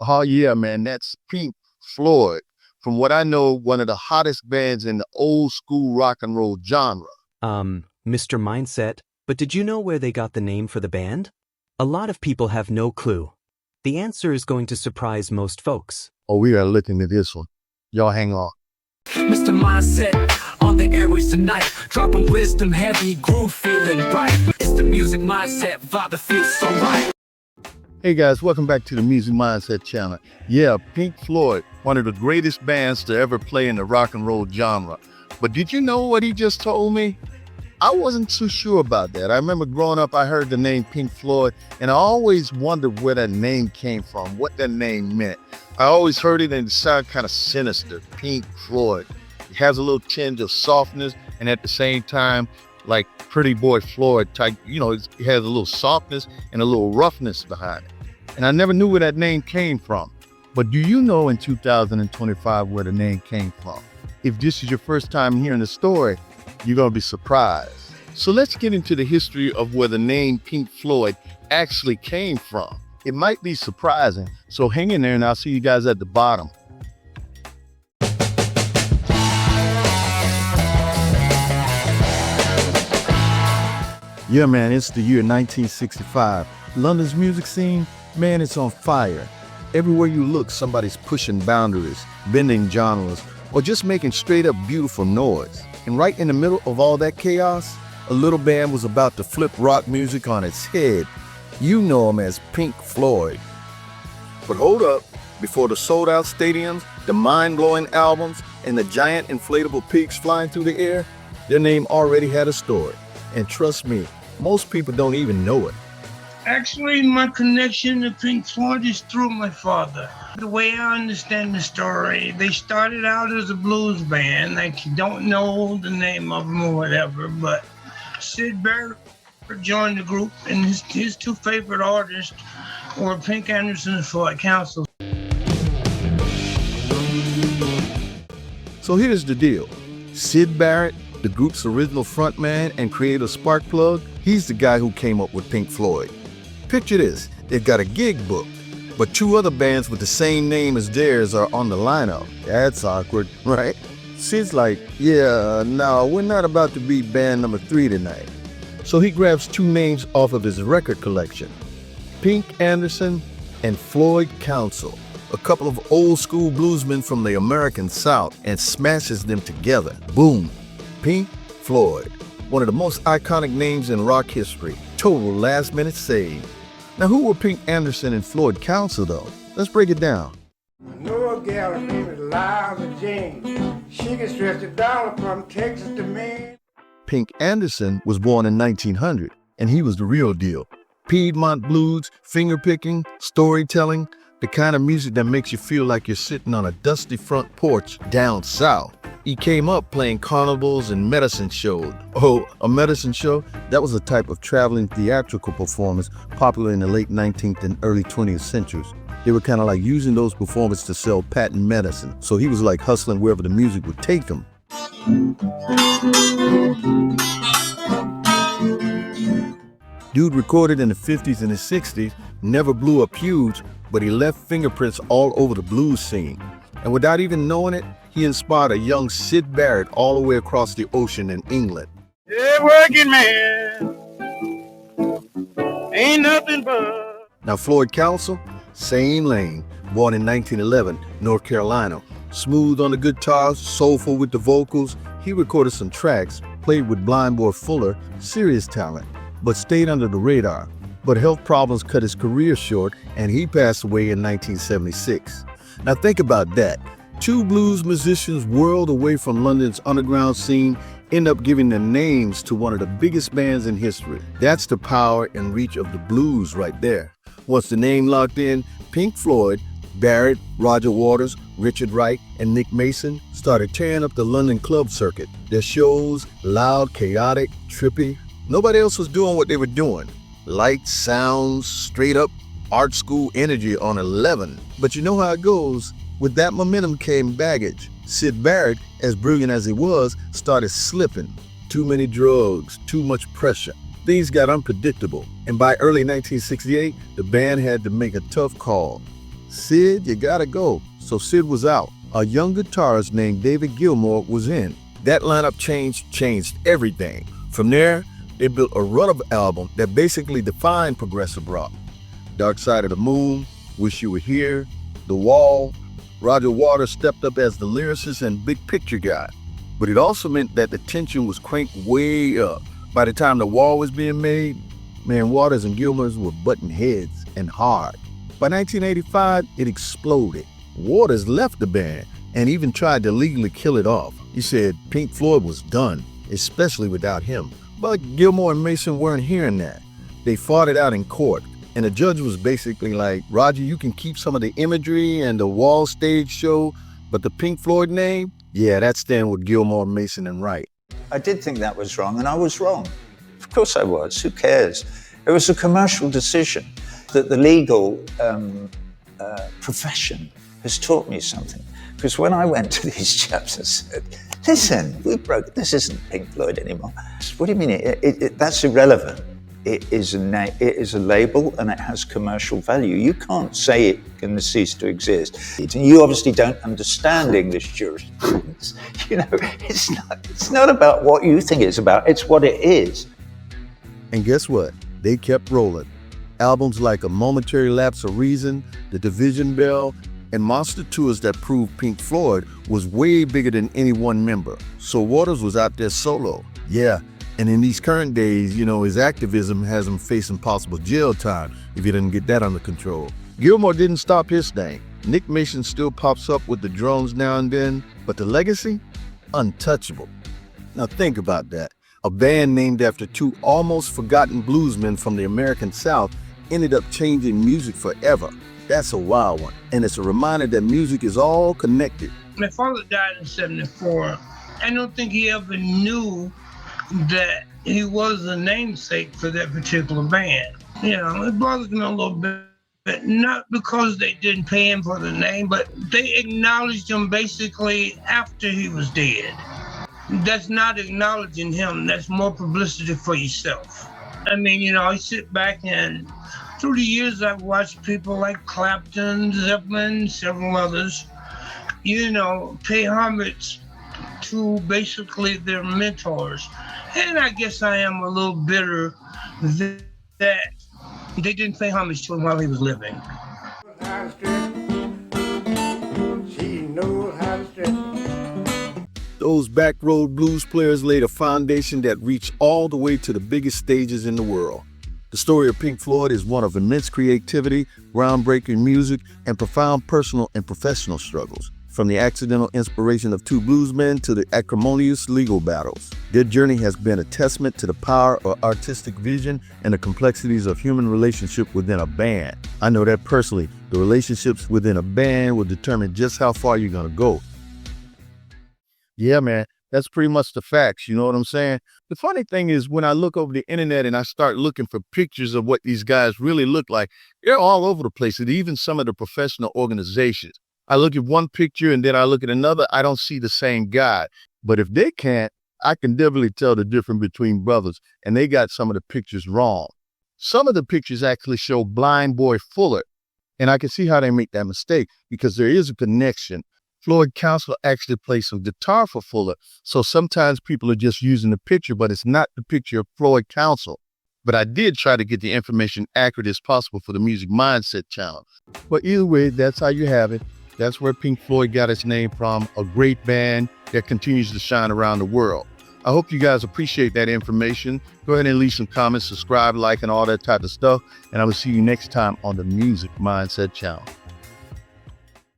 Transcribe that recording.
Oh yeah, man, that's Pink Floyd. From what I know, one of the hottest bands in the old school rock and roll genre. Mr. Mindset, but did you know where they got the name for the band? A lot of people have no clue. The answer is going to surprise most folks. Oh, we are looking at this one. Y'all hang on. Mr. Mindset on the airways tonight, dropping wisdom, heavy groove, feeling right. It's the music mindset vibe that feels so right. Hey guys, welcome back to the Music Mindset channel. Yeah, Pink Floyd, one of the greatest bands to ever play in the rock and roll genre. But did you know what he just told me? I wasn't too sure about that. I remember growing up, I heard the name Pink Floyd, and I always wondered where that name came from, what that name meant. I always heard it and it sounded kind of sinister, Pink Floyd. It has a little tinge of softness, and at the same time, like Pretty Boy Floyd type, it has a little softness and a little roughness behind it. And I never knew where that name came from. But do you know in 2025 where the name came from? If this is your first time hearing the story, you're gonna be surprised. So let's get into the history of where the name Pink Floyd actually came from. It might be surprising, so hang in there and I'll see you guys at the bottom. Yeah, man, it's the year 1965. London's music scene, man, it's on fire. Everywhere you look, somebody's pushing boundaries, bending genres, or just making straight up beautiful noise. And right in the middle of all that chaos, a little band was about to flip rock music on its head. You know them as Pink Floyd. But hold up, before the sold out stadiums, the mind-blowing albums, and the giant inflatable pigs flying through the air, their name already had a story. And trust me, most people don't even know it. Actually, my connection to Pink Floyd is through my father. The way I understand the story, they started out as a blues band. Like, you don't know the name of them or whatever, but Syd Barrett joined the group, and his two favorite artists were Pink Anderson Floyd Council. So here's the deal. Syd Barrett, the group's original frontman and creator Sparkplug, he's the guy who came up with Pink Floyd. Picture this, they've got a gig booked, but two other bands with the same name as theirs are on the lineup. That's awkward, right? Syd's like, yeah, no, we're not about to be band number 3 tonight. So he grabs two names off of his record collection, Pink Anderson and Floyd Council, a couple of old school bluesmen from the American South, and smashes them together. Boom, Pink Floyd, one of the most iconic names in rock history. Total last minute save. Now, who were Pink Anderson and Floyd Council, though? Let's break it down. I know a gal, her name is Liza Jane. She can stretch a dollar from Texas to Maine. Pink Anderson was born in 1900, and he was the real deal. Piedmont blues, finger-picking, storytelling, the kind of music that makes you feel like you're sitting on a dusty front porch down south. He came up playing carnivals and medicine shows. Oh, a medicine show? That was a type of traveling theatrical performance popular in the late 19th and early 20th centuries. They were kind of like using those performances to sell patent medicine. So he was like hustling wherever the music would take him. Dude recorded in the 50s and the 60s, never blew up huge, but he left fingerprints all over the blues scene. And without even knowing it, he inspired a young Syd Barrett all the way across the ocean in England. Yeah, working man, ain't nothing but. Now Floyd Council, same lane, born in 1911, North Carolina. Smooth on the guitars, soulful with the vocals. He recorded some tracks, played with Blind Boy Fuller, serious talent, but stayed under the radar. But health problems cut his career short, and he passed away in 1976. Now think about that. Two blues musicians whirled away from London's underground scene end up giving their names to one of the biggest bands in history. That's the power and reach of the blues right there. Once the name locked in, Pink Floyd, Barrett, Roger Waters, Richard Wright, and Nick Mason started tearing up the London club circuit. Their shows, loud, chaotic, trippy. Nobody else was doing what they were doing. Lights, sounds, straight up art school energy on 11. But you know how it goes. With that momentum came baggage. Syd Barrett, as brilliant as he was, started slipping. Too many drugs, too much pressure. Things got unpredictable, and by early 1968, the band had to make a tough call. Syd, you gotta go. So Syd was out. A young guitarist named David Gilmour was in. That lineup changed everything. From there, they built a run of albums that basically defined progressive rock. Dark Side of the Moon, Wish You Were Here, The Wall. Roger Waters stepped up as the lyricist and big picture guy. But it also meant that the tension was cranked way up. By the time The Wall was being made, man, Waters and Gilmour were butting heads and hard. By 1985, it exploded. Waters left the band and even tried to legally kill it off. He said Pink Floyd was done, especially without him. But Gilmour and Mason weren't hearing that. They fought it out in court, and the judge was basically like, Roger, you can keep some of the imagery and the Wall stage show, but the Pink Floyd name, yeah, that's staying with Gilmour, Mason, and Wright. I did think that was wrong, and I was wrong. Of course I was. Who cares? It was a commercial decision. That the legal profession has taught me something. Because when I went to these chaps, I said, listen, this isn't Pink Floyd anymore. What do you mean? That's irrelevant. It is a label and it has commercial value. You can't say it can cease to exist. You obviously don't understand English jurisprudence. You know, it's not about what you think it's about, it's what it is. And guess what? They kept rolling. Albums like A Momentary Lapse of Reason, The Division Bell, and monster tours that proved Pink Floyd was way bigger than any one member. So Waters was out there solo. Yeah, and in these current days, you know, his activism has him facing possible jail time if he didn't get that under control. Gilmour didn't stop his thing. Nick Mason still pops up with the drums now and then, but the legacy? Untouchable. Now think about that. A band named after two almost forgotten bluesmen from the American South ended up changing music forever. That's a wild one, and it's a reminder that music is all connected. My father died in '74. I don't think he ever knew that he was the namesake for that particular band. You know, it bothers me a little bit, not because they didn't pay him for the name, but they acknowledged him basically after he was dead. That's not acknowledging him. That's more publicity for yourself. I mean, you know, I sit back and through the years I've watched people like Clapton, Zeppelin, several others, you know, pay homage to basically their mentors. And I guess I am a little bitter that they didn't pay homage to him while he was living. She knows how to stretch. Those back road blues players laid a foundation that reached all the way to the biggest stages in the world. The story of Pink Floyd is one of immense creativity, groundbreaking music, and profound personal and professional struggles. From the accidental inspiration of two bluesmen to the acrimonious legal battles, their journey has been a testament to the power of artistic vision and the complexities of human relationship within a band. I know that personally. The relationships within a band will determine just how far you're going to go. Yeah, man, that's pretty much the facts. You know what I'm saying? The funny thing is when I look over the internet and I start looking for pictures of what these guys really look like, they're all over the place, and even some of the professional organizations. I look at one picture and then I look at another, I don't see the same guy. But if they can't, I can definitely tell the difference between brothers, and they got some of the pictures wrong. Some of the pictures actually show Blind Boy Fuller, and I can see how they make that mistake because there is a connection. Floyd Council actually plays some guitar for Fuller, so sometimes people are just using the picture, but it's not the picture of Floyd Council. But I did try to get the information accurate as possible for the Music Mindset channel. But either way, that's how you have it. That's where Pink Floyd got its name from, a great band that continues to shine around the world. I hope you guys appreciate that information. Go ahead and leave some comments, subscribe, like, and all that type of stuff. And I will see you next time on the Music Mindset channel.